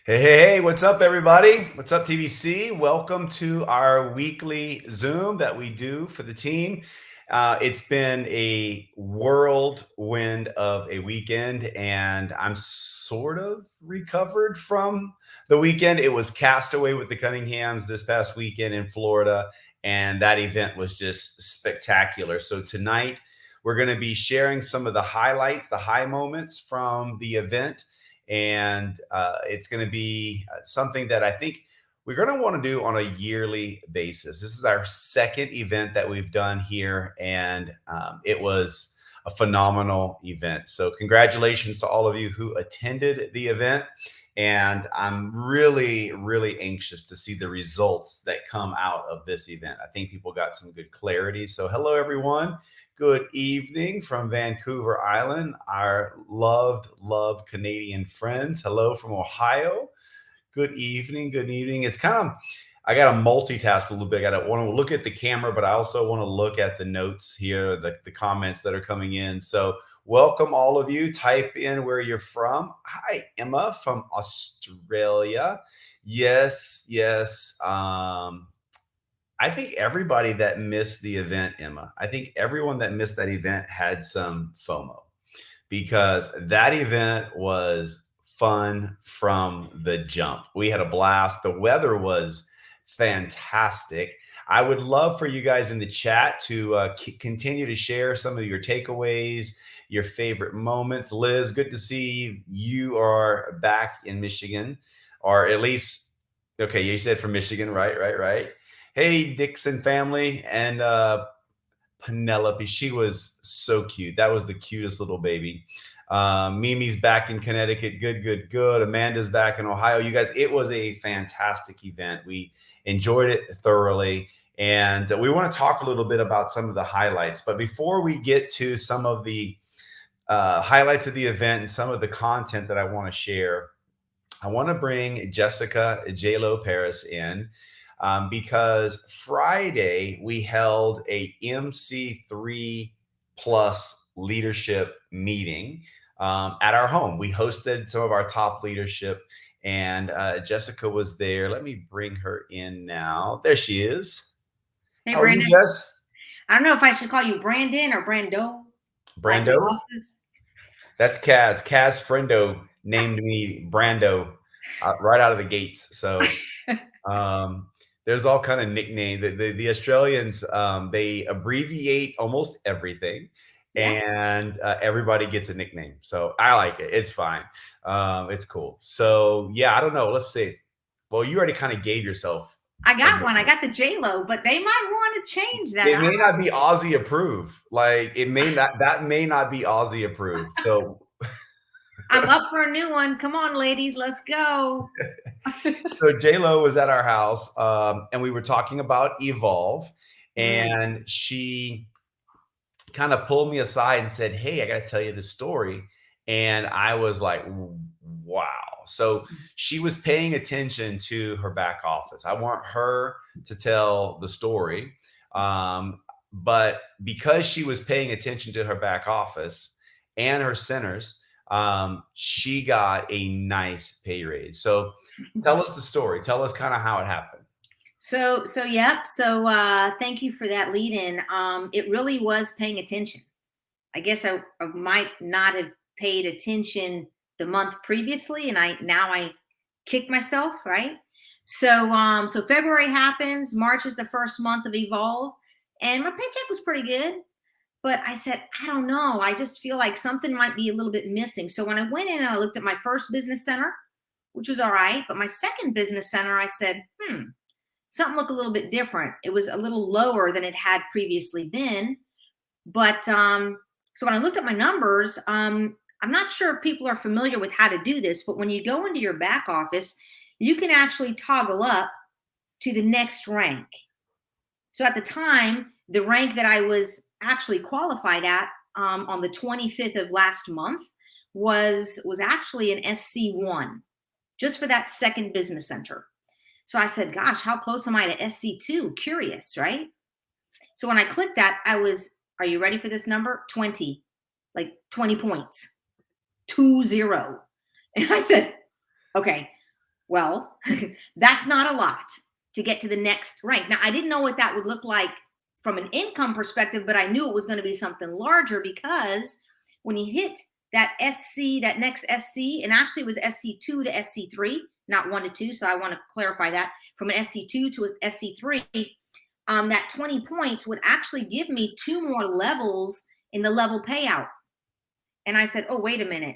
Hey, what's up, everybody? What's up, TVC? Welcome to our weekly Zoom that we do for the team. It's been a whirlwind of a weekend, and I'm sort of recovered from the weekend. It was Castaway with the Cunninghams this past weekend in Florida, and that event was just spectacular. So, tonight, we're going to be sharing some of the highlights, the high moments from the event, and it's going to be something that I think we're going to want to do on a yearly basis. This is our second event that we've done here, and it was a phenomenal event. So, congratulations to all of you who attended the event. And I'm really, really anxious to see the results that come out of this event. I think people got some good clarity. So, hello, everyone. Good evening from Vancouver Island, our loved Canadian friends. Hello from Ohio. Good evening. Good evening. It's kind of, I got to multitask a little bit. I got to want to look at the camera, but I also want to look at the notes here, the comments that are coming in. So, welcome all of you. Type in where you're from. Hi, Emma from Australia. Yes, yes. I think everybody that missed the event, Emma, I think everyone that missed that event had some FOMO because that event was fun from the jump. We had a blast. The weather was fantastic. I would love for you guys in the chat to continue to share some of your takeaways, your favorite moments. Liz, good to see you are back in Michigan, or at least, okay, you said from Michigan, right, right. Hey, Dixon family, and Penelope. She was so cute. That was the cutest little baby. Mimi's back in Connecticut. Good. Amanda's back in Ohio. You guys, it was a fantastic event. We enjoyed it thoroughly. And we want to talk a little bit about some of the highlights. But before we get to some of the highlights of the event and some of the content that I want to share, I want to bring Jessica J-Lo Paris in. Because Friday we held a MC3 plus leadership meeting at our home. We hosted some of our top leadership, and Jessica was there. Let me bring her in now. There she is. Hey, How are you, Brandon. Jess? I don't know if I should call you Brandon or Brando, like the Brando? bosses. That's Kaz. Kaz Friendo named me Brando right out of the gates. So there's all kind of nickname. The Australians, they abbreviate almost everything, Yeah, and everybody gets a nickname. So I like it. It's fine. It's cool. So yeah, I don't know. Let's see. Well, you already kind of gave yourself I a got one. I nickname. got the J-Lo, but they might want to change that. It may not be Aussie approved. Like it may not. That may not be Aussie approved. So I'm up for a new one. Come on, ladies, let's go. so J Lo was at our house, and we were talking about Evolve, Mm. and she kind of pulled me aside and said, "Hey, I got to tell you this story." And I was like, "Wow!" So she was paying attention to her back office. I want her to tell the story, but because she was paying attention to her back office and her centers, she got a nice pay raise. So tell us the story. Tell us kind of how it happened. Yep. Thank you for that lead in. It really was paying attention. I guess I might not have paid attention the month previously, and I kicked myself, right? So February happens, March is the first month of Evolve, and my paycheck was pretty good. But I said, I don't know. I just feel like something might be a little bit missing. So when I went in and I looked at my first business center, which was all right, but my second business center, I said, something looked a little bit different. It was a little lower than it had previously been. But so when I looked at my numbers, I'm not sure if people are familiar with how to do this, but when you go into your back office, you can actually toggle up to the next rank. So at the time, the rank that I was actually qualified at on the 25th of last month was actually an SC1, just for that second business center. So I said, gosh, how close am I to SC2? Curious, right? So when I clicked that, are you ready for this number? 20, like 20 points, 20. And I said, okay, Well, that's not a lot to get to the next rank. Now, I didn't know what that would look like from an income perspective, but I knew it was going to be something larger because when you hit that SC, that next SC, and actually it was SC2 to SC3, not 1 to 2. So I want to clarify that from an SC2 to an SC3, that 20 points would actually give me 2 more levels in the level payout. And I said, oh, wait a minute.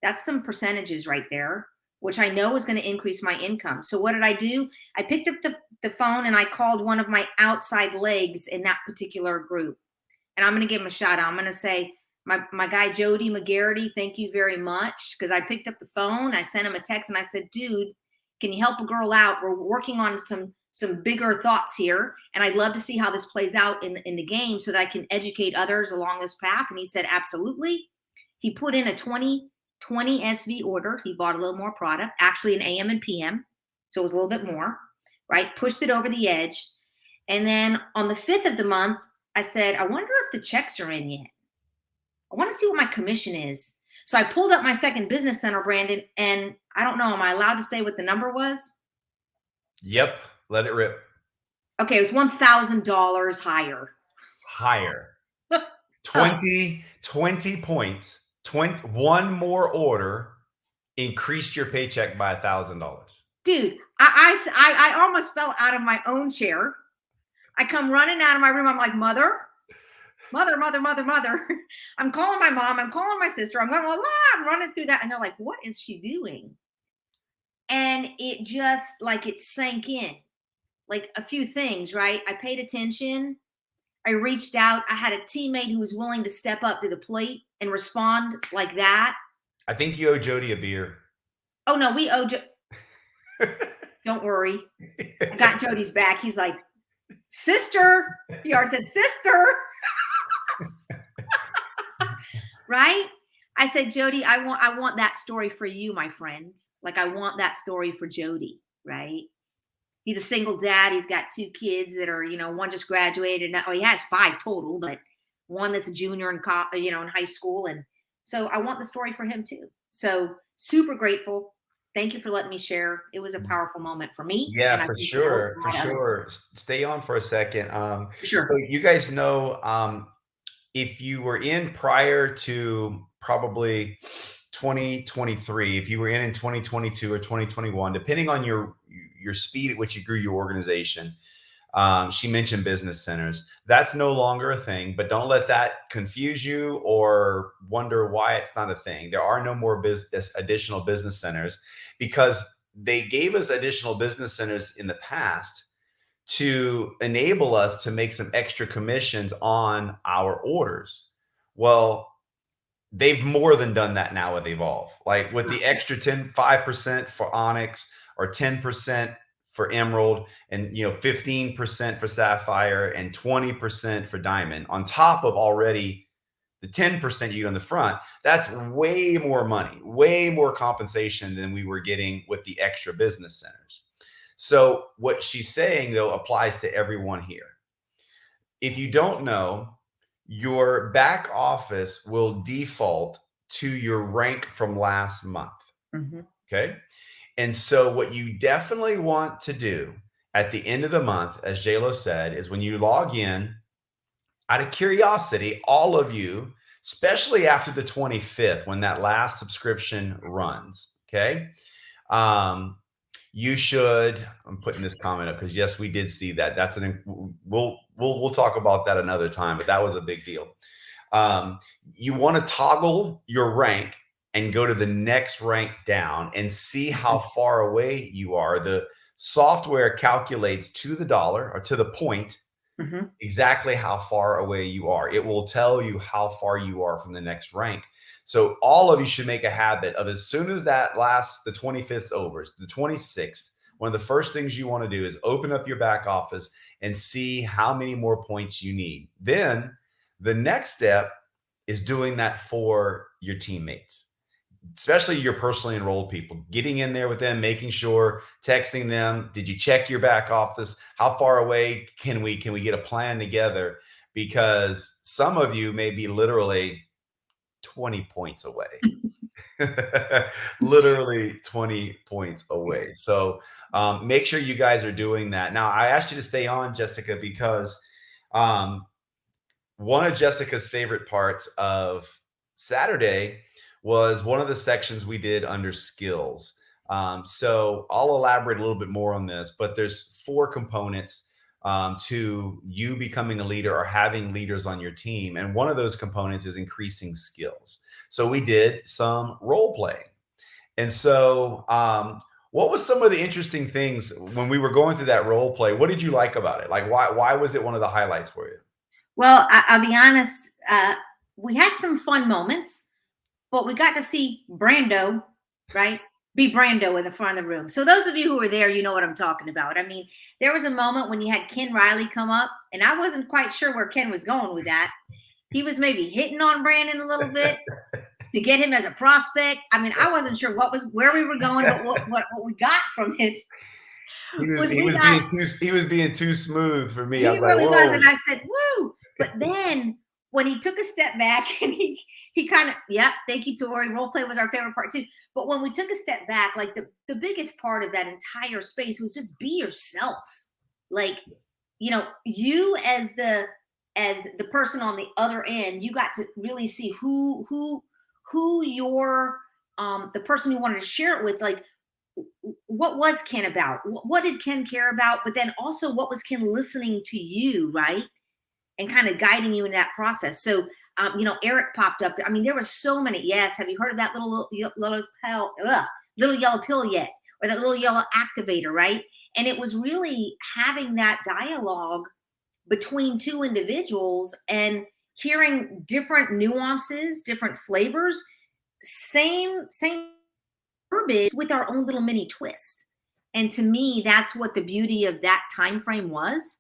That's some percentages right there, which I know is going to increase my income. So what did I do? I picked up the phone and I called one of my outside legs in that particular group. And I'm going to give him a shout out. I'm going to say, my guy, Jody McGarity, thank you very much. Because I picked up the phone, I sent him a text and I said, dude, can you help a girl out? We're working on some bigger thoughts here. And I'd love to see how this plays out in the game so that I can educate others along this path. And he said, absolutely. He put in a 20 SV order. He bought a little more product, actually an AM and PM. So it was a little bit more, right? Pushed it over the edge. And then on the 5th of the month, I said, I wonder if the checks are in yet. I want to see what my commission is. So I pulled up my second business center, Brandon, and I don't know, am I allowed to say what the number was? Yep. Let it rip. Okay, it was $1,000 higher. Higher. 20 points. 1 more order increased your paycheck by $1,000. Dude, I almost fell out of my own chair. I come running out of my room. I'm like, mother. I'm calling my mom. I'm calling my sister. I'm going, I'm running through that. And they're like, what is she doing? And it just like it sank in. Like a few things, right? I paid attention. I reached out. I had a teammate who was willing to step up to the plate and respond like that. I think you owe Jody a beer. Oh, no, we owe Don't worry. I got Jody's back. He's like, sister. He already said, sister. Right? I said, Jody, I want that story for you, my friend. Like, I want that story for Jody, right? He's a single dad. He's got 2 kids that are, one just graduated. Now he has 5 total, but one that's a junior in high school. And so I want the story for him too. So super grateful. Thank you for letting me share. It was a powerful moment for me. Yeah, for sure. For sure. Stay on for a second. Sure. So you guys know, if you were in prior to probably 2023, if you were in 2022 or 2021, depending on your speed at which you grew your organization, she mentioned business centers. That's no longer a thing, but don't let that confuse you or wonder why it's not a thing. There are no more additional business centers because they gave us additional business centers in the past to enable us to make some extra commissions on our orders. Well, they've more than done that now with Evolve. Like with the extra 5% for Onyx or 10% for Emerald and 15% for Sapphire and 20% for Diamond on top of already the 10% you on the front. That's way more money, way more compensation than we were getting with the extra business centers. So what she's saying, though, applies to everyone here. If you don't know, your back office will default to your rank from last month. Mm-hmm. Okay. And so what you definitely want to do at the end of the month, as JLo said, is when you log in, out of curiosity, all of you, especially after the 25th, when that last subscription runs, okay, you should. I'm putting this comment up because yes, we did see that. That's we'll talk about that another time, but that was a big deal. You want to toggle your rank and go to the next rank down and see how far away you are. The software calculates to the dollar or to the point exactly how far away you are. It will tell you how far you are from the next rank. So all of you should make a habit of, as soon as the 25th over, the 26th, one of the first things you want to do is open up your back office and see how many more points you need. Then the next step is doing that for your teammates, especially your personally enrolled people, getting in there with them, making sure, texting them, did you check your back office? How far away can we get a plan together? Because some of you may be literally 20 points away. Literally 20 points away. So make sure you guys are doing that. Now, I asked you to stay on, Jessica, because um, one of Jessica's favorite parts of Saturday was one of the sections we did under skills. So I'll elaborate a little bit more on this, but there's four components to you becoming a leader or having leaders on your team. And one of those components is increasing skills. So we did some role playing. And so, what was some of the interesting things when we were going through that role play? What did you like about it? Like, why was it one of the highlights for you? Well, I'll be honest. We had some fun moments, but we got to see Brando, right? Be Brando in the front of the room. So those of you who were there, you know what I'm talking about. I mean, there was a moment when you had Ken Riley come up, and I wasn't quite sure where Ken was going with that. He was maybe hitting on Brandon a little bit to get him as a prospect. I mean, I wasn't sure where we were going, but what we got from it was He we was got being too smooth for me. I he was like, really was, whoa. and I said, "Woo!" But then when he took a step back and he kind of, yeah, thank you, Tori. Role play was our favorite part too. But when we took a step back, like the biggest part of that entire space was just be yourself. Like, you as the person on the other end, you got to really see who your the person you wanted to share it with, like what was Ken about? What did Ken care about? But then also, what was Ken listening to you, right? And kind of guiding you in that process. So, Eric popped up there. I mean, there were so many. Yes, have you heard of that little yellow pill yet, or that little yellow activator, right? And it was really having that dialogue between two individuals and hearing different nuances, different flavors, same verbiage with our own little mini twist. And to me, that's what the beauty of that time frame was,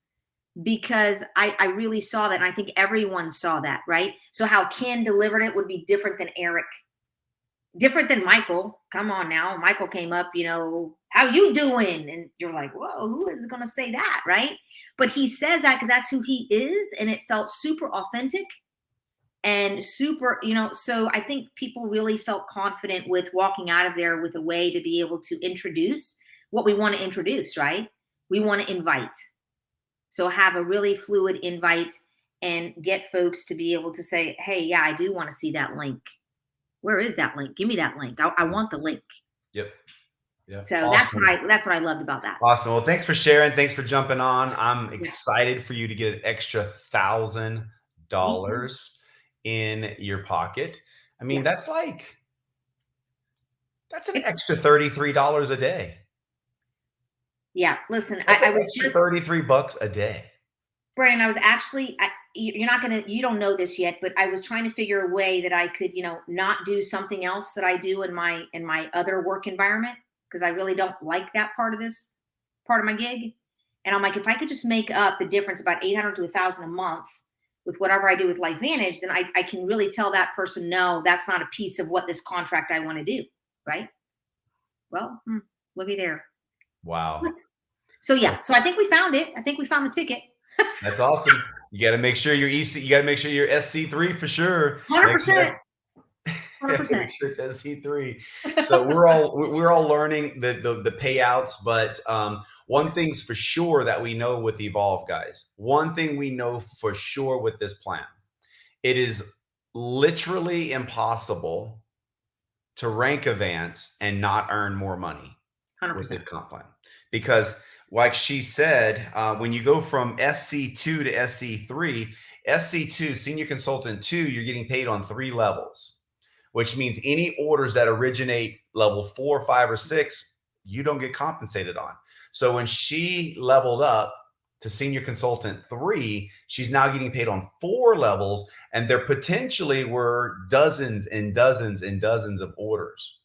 because I really saw that, and I think everyone saw that, right? So how Ken delivered it would be different than Eric, different than Michael. Come on now, Michael came up, how you doing? And you're like, whoa, who is going to say that, right? But he says that because that's who he is, and it felt super authentic and super, so I think people really felt confident with walking out of there with a way to be able to introduce what we want to introduce, right? We want to invite. So have a really fluid invite and get folks to be able to say, hey, yeah, I do want to see that link. Where is that link? Give me that link. I want the link. Yep. Yeah. So Awesome. that's what I loved about that. Awesome. Well, thanks for sharing. Thanks for jumping on. I'm excited for you to get an extra $1,000 in your pocket. I mean, that's an extra $33 a day. Yeah. Listen, I was just $33 a day. Brandon, I was actually, you don't know this yet, but I was trying to figure a way that I could, not do something else that I do in my other work environment, because I really don't like that part of my gig. And I'm like, if I could just make up the difference, about 800 to 1,000 a month with whatever I do with LifeVantage, then I can really tell that person, no, that's not a piece of what this contract I want to do. Right. Well, looky there. Wow. So yeah, so I think we found it. I think we found the ticket. That's awesome. You got to make sure you're EC. You got to make sure you're SC3 for sure. 100%. 100%. Make sure it's SC3. So we're all learning the payouts, but one thing's for sure that we know with Evolve, guys. One thing we know for sure with this plan, it is literally impossible to rank advance and not earn more money 100%. with this comp plan, because like she said, when you go from SC2 to SC3, SC2, Senior Consultant 2, you're getting paid on 3 levels, which means any orders that originate level 4, 5, or 6, you don't get compensated on. So when she leveled up to Senior Consultant 3, she's now getting paid on 4 levels, and there potentially were dozens and dozens and dozens of orders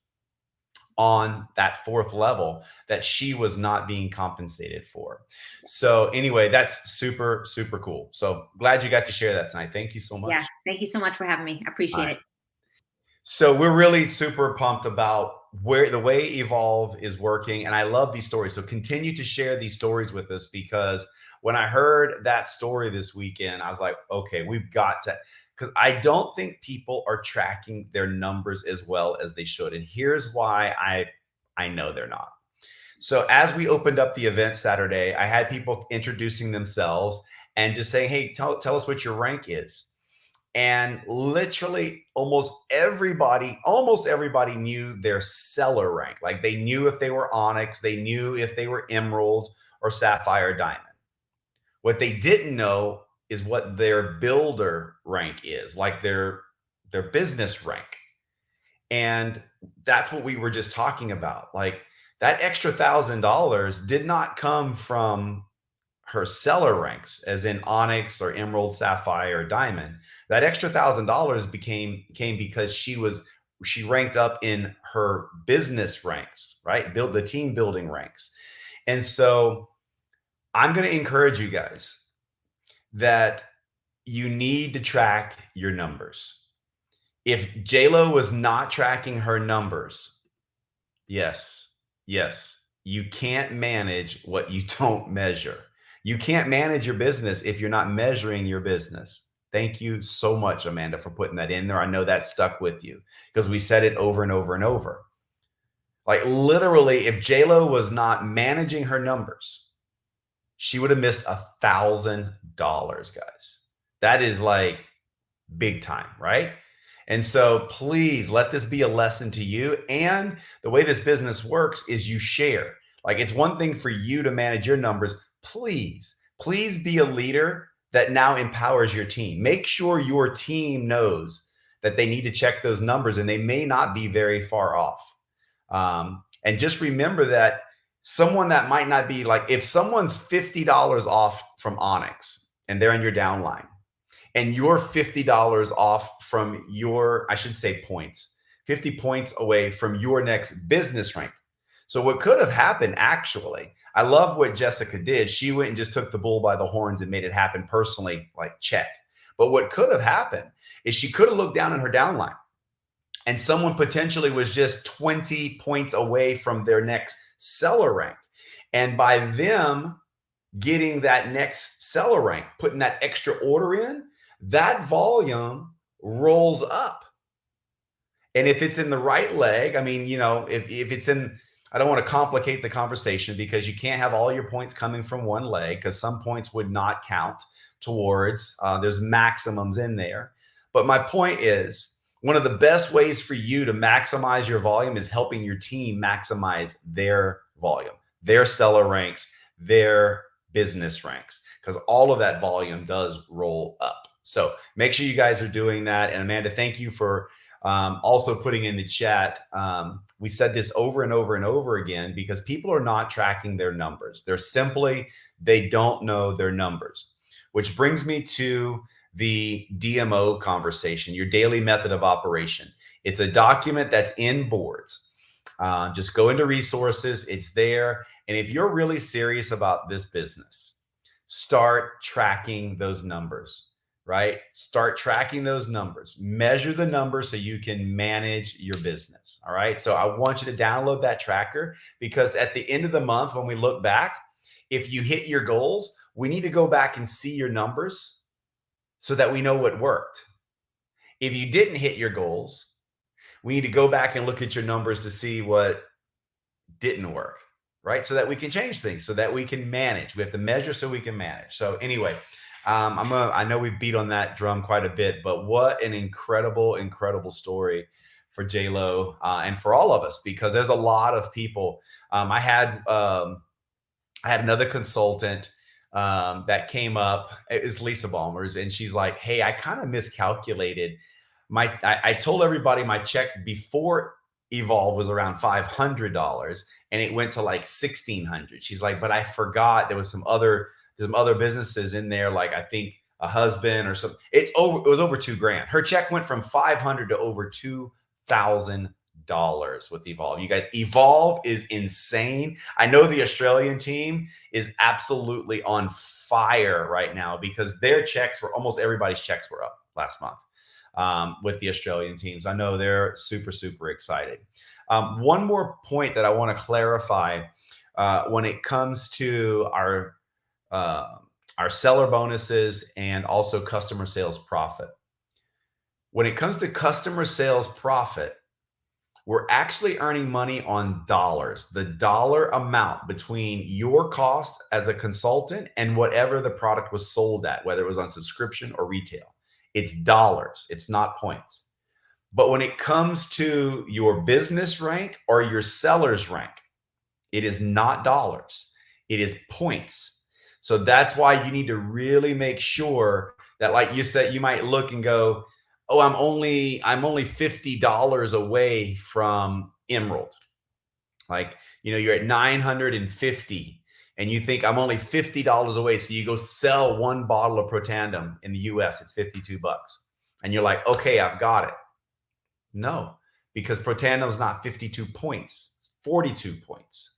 on that 4th level that she was not being compensated for. So anyway, that's super, super cool. So glad you got to share that tonight. Thank you so much. Yeah. Thank you so much for having me. I appreciate it. So we're really super pumped about the way Evolve is working. And I love these stories. So continue to share these stories with us, because when I heard that story this weekend, I was like, okay, we've got to, because I don't think people are tracking their numbers as well as they should. And here's why I know they're not. So as we opened up the event Saturday, I had people introducing themselves and just saying, "Hey, tell us what your rank is." And literally almost everybody knew their seller rank. Like they knew if they were onyx, they knew if they were emerald or sapphire diamond. What they didn't know is what their builder rank is, like their business rank. And that's what we were just talking about. Like that extra $1,000 did not come from her seller ranks, as in onyx or emerald, sapphire, or diamond. That extra $1,000 came because she ranked up in her business ranks, right? Build the team building ranks. And so I'm going to encourage you guys that you need to track your numbers. If JLo was not tracking her numbers, yes, you can't manage what you don't measure. You can't manage your business if you're not measuring your business. Thank you so much, Amanda, for putting that in there. I know that stuck with you because we said it over and over and over. Like literally, if JLo was not managing her numbers, she would have missed $1,000, guys. That is like big time, right? And so please let this be a lesson to you. And the way this business works is you share. Like it's one thing for you to manage your numbers. Please be a leader that now empowers your team. Make sure your team knows that they need to check those numbers and they may not be very far off. And just remember that someone that might not be like, if someone's $50 off from Onyx and they're in your downline, and you're $50 off from your, I should say points, 50 points away from your next business rank. So what could have happened actually, I love what Jessica did. She went and just took the bull by the horns and made it happen personally, like check. But what could have happened is she could have looked down in her downline and someone potentially was just 20 points away from their next seller rank. And by them getting that next seller rank, putting that extra order in, that volume rolls up. And if it's in the right leg, I mean, if it's in, I don't want to complicate the conversation because you can't have all your points coming from one leg because some points would not count towards, there's maximums in there. But my point is, one of the best ways for you to maximize your volume is helping your team maximize their volume, their seller ranks, their business ranks, because all of that volume does roll up. So make sure you guys are doing that. And Amanda, thank you for also putting in the chat. We said this over and over and over again because people are not tracking their numbers. They don't know their numbers, which brings me to the DMO conversation, your daily method of operation. It's a document that's in boards. Just go into resources. It's there. And if you're really serious about this business, start tracking those numbers, right? Start tracking those numbers. Measure the numbers so you can manage your business. All right. So I want you to download that tracker because at the end of the month, when we look back, if you hit your goals, we need to go back and see your numbers so that we know what worked. If you didn't hit your goals, we need to go back and look at your numbers to see what didn't work, right? So that we can change things, so that we can manage. We have to measure so we can manage. So anyway, I know we've beat on that drum quite a bit, but what an incredible, incredible story for JLo and for all of us, because there's a lot of people. I had another consultant that came up. It's Lisa Ballmers, and she's like, "Hey, I kind of miscalculated I told everybody my check before Evolve was around $500, and it went to like $1,600." She's like, "But I forgot there was some other businesses in there, like I think a husband or something. It was over $2,000. Her check went from $500 to over $2,000 with Evolve. You guys, Evolve is insane. I know the Australian team is absolutely on fire right now because their checks almost everybody's checks were up last month with the Australian teams. I know they're super, super excited. One more point that I want to clarify when it comes to our seller bonuses and also customer sales profit. When it comes to customer sales profit, we're actually earning money on dollars, the dollar amount between your cost as a consultant and whatever the product was sold at, whether it was on subscription or retail. It's dollars, it's not points. But when it comes to your business rank or your seller's rank, it is not dollars, it is points. So that's why you need to really make sure that, like you said, you might look and go, oh, I'm only $50 away from Emerald. Like, you're at 950 and you think I'm only $50 away. So you go sell one bottle of Protandem in the US, it's 52 bucks. And you're like, okay, I've got it. No, because Protandem is not 52 points, it's 42 points.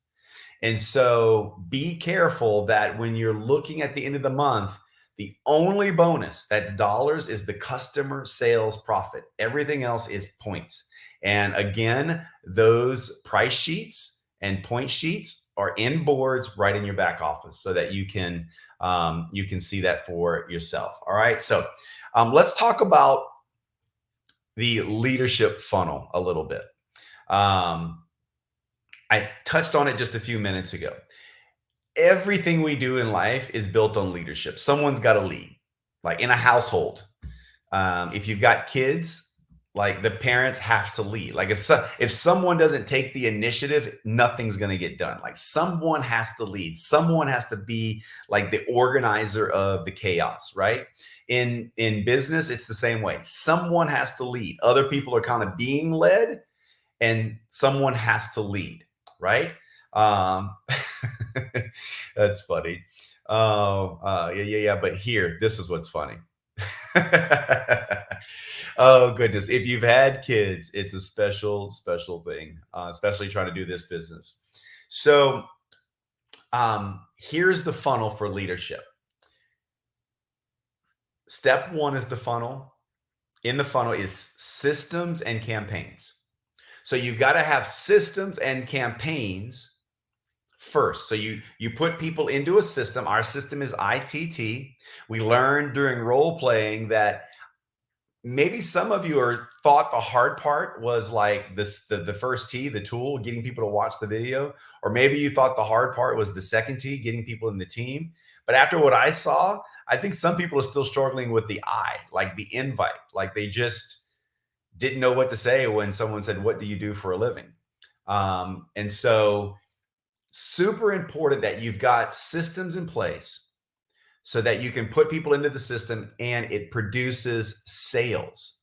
And so be careful that when you're looking at the end of the month, the only bonus that's dollars is the customer sales profit. Everything else is points. And again, those price sheets and point sheets are in boards right in your back office so that you can see that for yourself. All right. So let's talk about the leadership funnel a little bit. I touched on it just a few minutes ago. Everything we do in life is built on leadership. Someone's got to lead. Like in a household, if you've got kids, like the parents have to lead. Like if someone doesn't take the initiative, nothing's going to get done. Like someone has to lead. Someone has to be like the organizer of the chaos, right? In business, it's the same way. Someone has to lead. Other people are kind of being led, and someone has to lead, right? That's funny. Yeah. But here, this is what's funny. Oh goodness! If you've had kids, it's a special thing, especially trying to do this business. So, here's the funnel for leadership. Step one is the funnel. In the funnel is systems and campaigns. So you've got to have systems and campaigns first. So you put people into a system. Our system is ITT. We learned during role playing that maybe some of you thought the hard part was like this, the first T, the tool, getting people to watch the video, or maybe you thought the hard part was the second T, getting people in the team. But after what I saw, I think some people are still struggling with the I, like the invite, like they just didn't know what to say when someone said, "What do you do for a living?" And so super important that you've got systems in place so that you can put people into the system and it produces sales.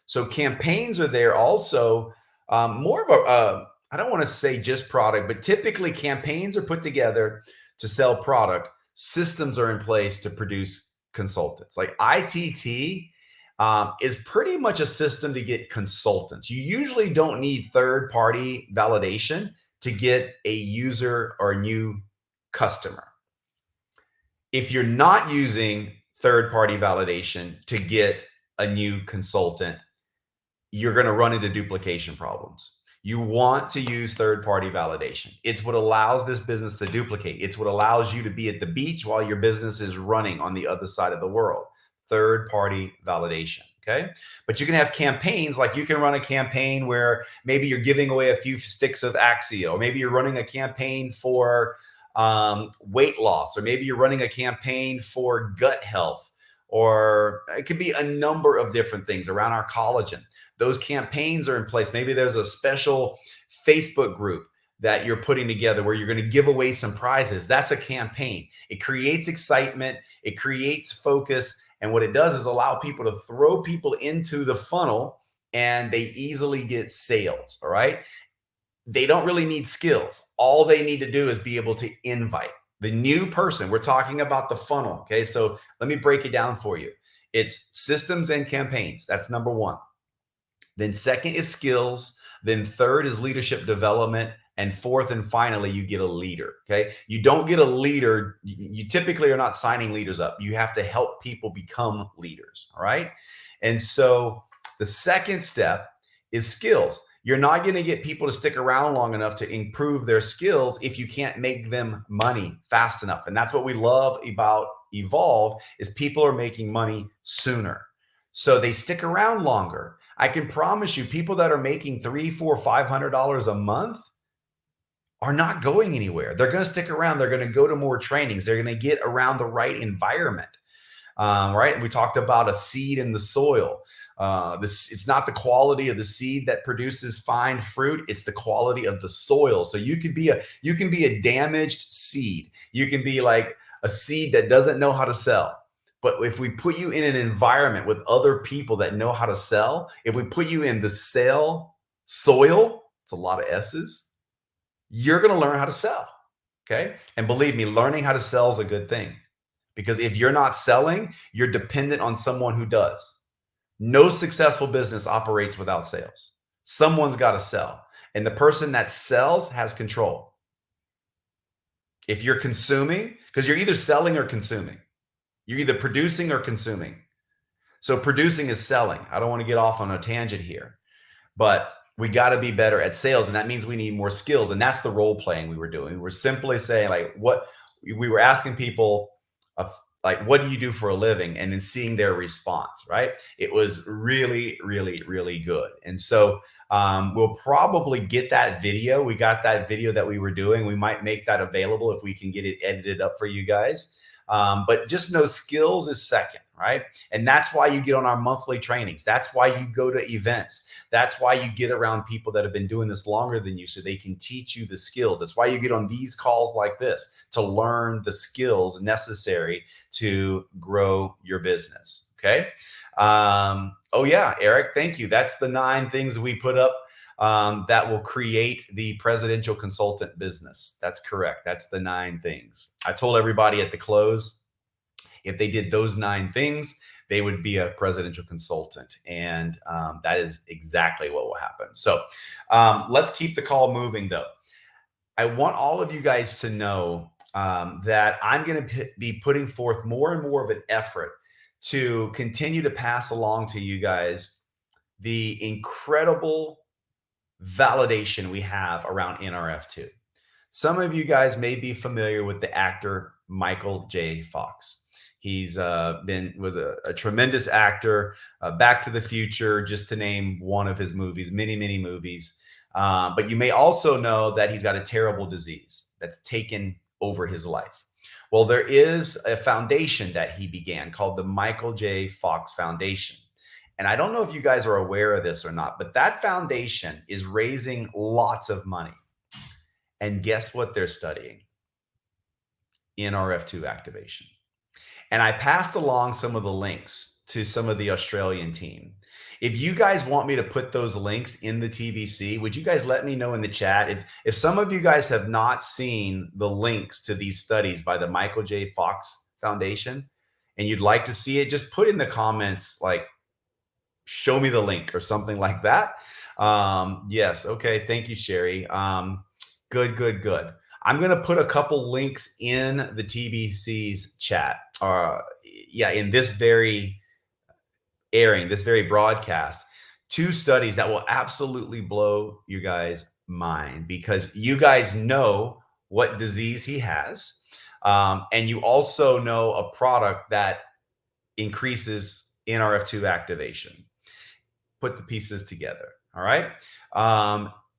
So campaigns are there also, more of a, I don't want to say just product, but typically campaigns are put together to sell product. Systems are in place to produce consultants. Like ITT is pretty much a system to get consultants. You usually don't need third-party validation to get a user or a new customer. If you're not using third-party validation to get a new consultant, you're going to run into duplication problems. You want to use third-party validation. It's what allows this business to duplicate. It's what allows you to be at the beach while your business is running on the other side of the world. Third-party validation. Okay. But you can have campaigns, like you can run a campaign where maybe you're giving away a few sticks of Axia, or maybe you're running a campaign for weight loss, or maybe you're running a campaign for gut health, or it could be a number of different things around our collagen. Those campaigns are in place. Maybe there's a special Facebook group that you're putting together where you're going to give away some prizes. That's a campaign. It creates excitement. It creates focus. And what it does is allow people to throw people into the funnel and they easily get sales. All right. They don't really need skills. All they need to do is be able to invite the new person. We're talking about the funnel. Okay. So let me break it down for you. It's systems and campaigns. That's number one. Then second is skills. Then third is leadership development. And fourth and finally, you get a leader. Okay. You don't get a leader. You typically are not signing leaders up. You have to help people become leaders. All right. And so the second step is skills. You're not going to get people to stick around long enough to improve their skills if you can't make them money fast enough. And that's what we love about Evolve is people are making money sooner. So they stick around longer. I can promise you, people that are making $300, $400, $500 a month are not going anywhere. They're going to stick around. They're going to go to more trainings. They're going to get around the right environment. Right? We talked about a seed in the soil. It's not the quality of the seed that produces fine fruit; it's the quality of the soil. So you can be a damaged seed. You can be like a seed that doesn't know how to sell. But if we put you in an environment with other people that know how to sell, if we put you in the sell soil, it's a lot of S's. You're going to learn how to sell. Okay, and believe me, learning how to sell is a good thing. Because if you're not selling, you're dependent on someone who does. No successful business operates without sales. Someone's got to sell. And the person that sells has control. If you're consuming, because you're either selling or consuming, you're either producing or consuming. So producing is selling. I don't want to get off on a tangent here, but we got to be better at sales. And that means we need more skills. And that's the role playing we were doing. We were simply saying, like, what we were asking people, like, what do you do for a living? And then seeing their response, right? It was really, really, really good. And so we'll probably get that video. We got that video that we were doing. We might make that available if we can get it edited up for you guys. But just know skills is second, right? And that's why you get on our monthly trainings. That's why you go to events. That's why you get around people that have been doing this longer than you so they can teach you the skills. That's why you get on these calls like this to learn the skills necessary to grow your business. Okay. Oh, yeah, Eric, thank you. That's the 9 things we put up that will create the presidential consultant business. That's correct. That's the 9 things. I told everybody at the close, if they did those 9 things, they would be a presidential consultant. And that is exactly what will happen. So let's keep the call moving, though. I want all of you guys to know that I'm going to be putting forth more and more of an effort to continue to pass along to you guys the incredible validation we have around NRF2. Some of you guys may be familiar with the actor Michael J. Fox. He's was a tremendous actor, Back to the Future, just to name one of his movies, many, many movies. But you may also know that he's got a terrible disease that's taken over his life. Well, there is a foundation that he began called the Michael J. Fox Foundation. And I don't know if you guys are aware of this or not, but that foundation is raising lots of money. And guess what they're studying? NRF2 activation. And I passed along some of the links to some of the Australian team. If you guys want me to put those links in the TBC, would you guys let me know in the chat? If some of you guys have not seen the links to these studies by the Michael J. Fox Foundation and you'd like to see it, just put in the comments, like, show me the link or something like that. Yes. Okay. Thank you, Sherry. Good, good, good. I'm going to put a couple links in the TBC's chat. In this very airing, this very broadcast, 2 studies that will absolutely blow you guys' mind because you guys know what disease he has. And you also know a product that increases NRF2 activation. Put the pieces together. All right.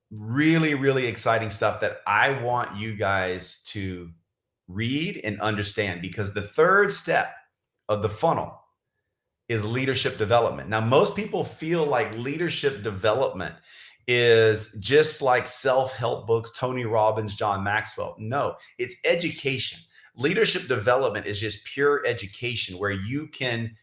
Really, really exciting stuff that I want you guys to read and understand, because the 3rd step of the funnel is leadership development. Now, most people feel like leadership development is just like self-help books, Tony Robbins, John Maxwell. No, it's education. Leadership development is just pure education where you can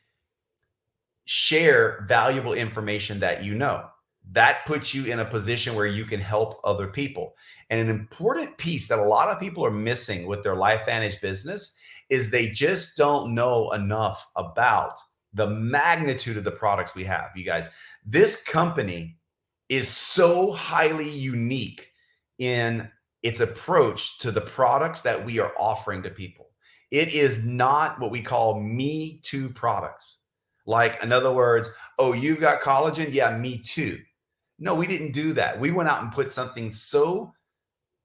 share valuable information that you know. That puts you in a position where you can help other people. And an important piece that a lot of people are missing with their LifeVantage business is they just don't know enough about the magnitude of the products we have. You guys, this company is so highly unique in its approach to the products that we are offering to people. It is not what we call me too products. Like, in other words, oh, you've got collagen? Yeah, me too. No, we didn't do that. We went out and put something so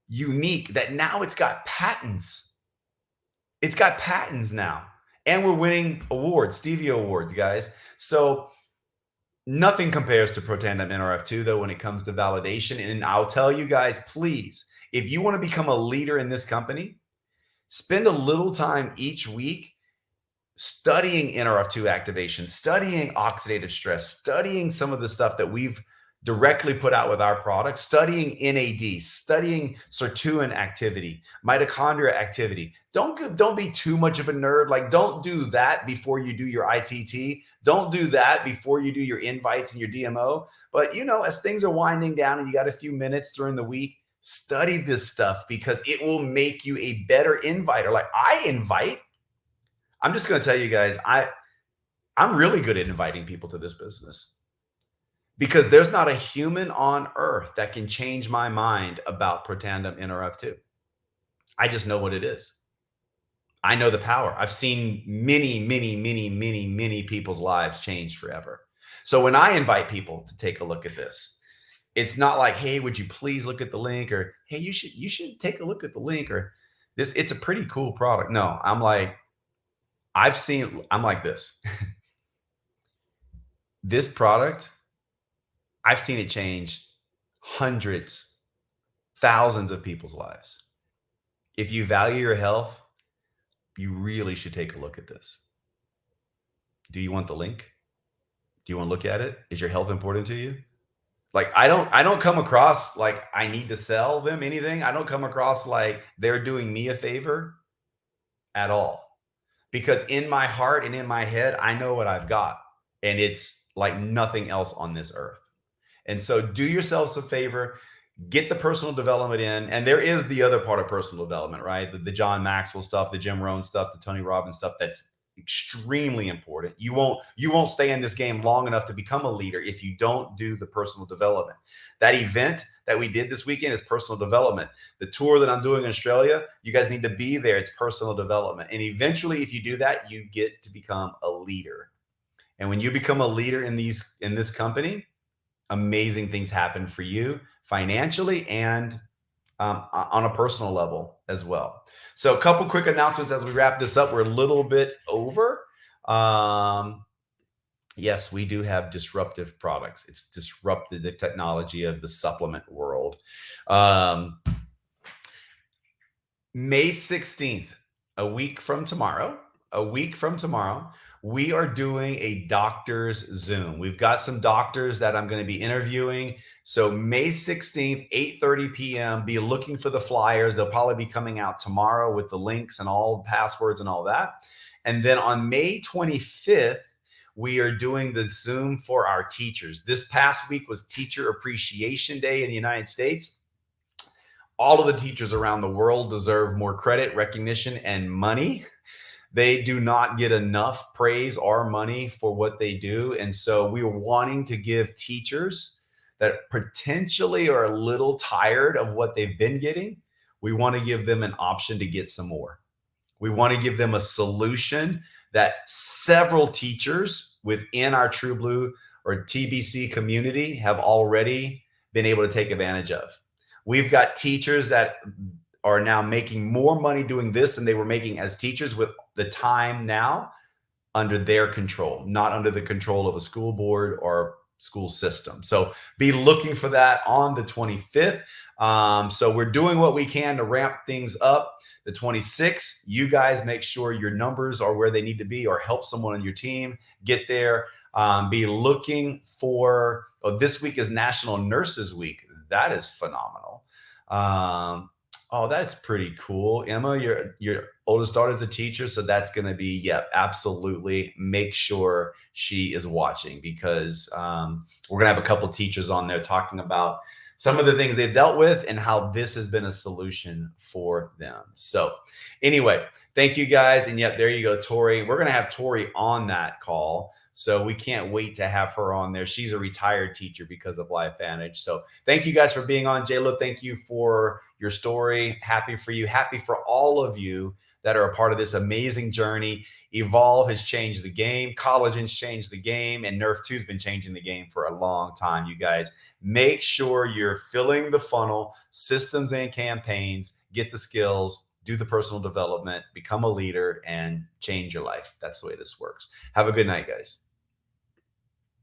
unique that now it's got patents. It's got patents now. And we're winning awards, Stevie Awards, guys. So Nothing compares to Protandem NRF2 though when it comes to validation. And I'll tell you guys, please, if you want to become a leader in this company, spend a little time each week studying NRF2 activation, studying oxidative stress, studying some of the stuff that we've directly put out with our product, studying NAD, studying sirtuin activity, mitochondria activity. Don't be too much of a nerd. Like, don't do that before you do your ITT. Don't do that before you do your invites and your DMO. But as things are winding down and you got a few minutes during the week, study this stuff because it will make you a better inviter. Like I invite. I'm just going to tell you guys, I'm really good at inviting people to this business because there's not a human on earth that can change my mind about Protandem NRF2. I just know what it is. I know the power. I've seen many, many, many, many, many people's lives change forever. So when I invite people to take a look at this, it's not like, hey, would you please look at the link, or hey, you should take a look at the link, or this. It's a pretty cool product. No, I'm like, I'm like this. This product, I've seen it change hundreds, thousands of people's lives. If you value your health, you really should take a look at this. Do you want the link? Do you want to look at it? Is your health important to you? Like, I don't come across like I need to sell them anything. I don't come across like they're doing me a favor at all. Because in my heart and in my head, I know what I've got. And it's like nothing else on this earth. And so do yourselves a favor, get the personal development in. And there is the other part of personal development, right? The John Maxwell stuff, the Jim Rohn stuff, the Tony Robbins stuff. That's extremely important. You won't stay in this game long enough to become a leader if you don't do the personal development. That event that we did this weekend is personal development. The tour that I'm doing in Australia, you guys need to be there. It's personal development. And eventually, if you do that, you get to become a leader. And when you become a leader in this company, amazing things happen for you financially and on a personal level as well. So a couple quick announcements as we wrap this up. We're a little bit over. Yes, we do have disruptive products. It's disrupted the technology of the supplement world. May 16th, a week from tomorrow, we are doing a doctor's Zoom. We've got some doctors that I'm going to be interviewing. So May 16th, 8:30 p.m., be looking for the flyers. They'll probably be coming out tomorrow with the links and all the passwords and all that. And then on May 25th, we are doing the Zoom for our teachers. This past week was Teacher Appreciation Day in the United States. All of the teachers around the world deserve more credit, recognition, and money. They do not get enough praise or money for what they do. And so we are wanting to give teachers that potentially are a little tired of what they've been getting, we want to give them an option to get some more. We want to give them a solution that several teachers within our True Blue or TBC community have already been able to take advantage of. We've got teachers that are now making more money doing this than they were making as teachers with the time now under their control, not under the control of a school board or school system. So be looking for that on the 25th. So we're doing what we can to ramp things up. The 26th, you guys make sure your numbers are where they need to be or help someone on your team get there. Be looking for, this week is National Nurses Week. That is phenomenal. Oh, that's pretty cool. Emma, your oldest daughter is a teacher, so that's going to be, yeah, absolutely. Make sure she is watching because we're going to have a couple teachers on there talking about some of the things they've dealt with and how this has been a solution for them. So anyway, thank you guys. And yep, there you go, Tori. We're going to have Tori on that call. So we can't wait to have her on there. She's a retired teacher because of LifeVantage. So thank you guys for being on. J-Lo, thank you for your story. Happy for you. Happy for all of you that are a part of this amazing journey. Evolve has changed the game. Collagen's changed the game. And Nerf 2 has been changing the game for a long time, you guys. Make sure you're filling the funnel, systems and campaigns, get the skills, do the personal development, become a leader, and change your life. That's the way this works. Have a good night, guys.